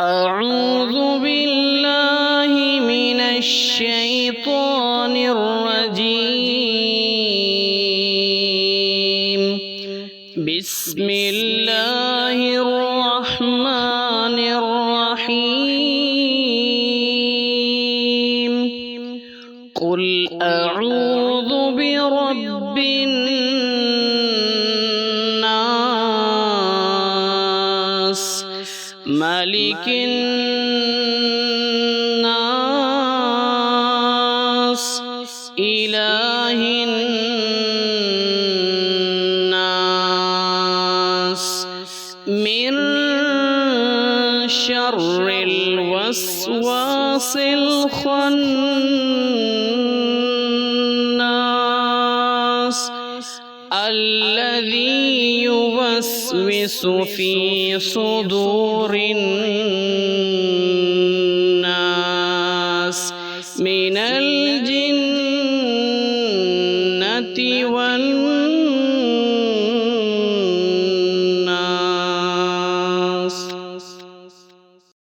أعوذ بالله من الشيطان الرجيم. بسم الله الرحمن الرحيم. قل أعوذ برب الناس، ملك الناس، إله الناس، من شر الوسواس الخناس الذي يوسوس في صدور الناس من الجنة والناس.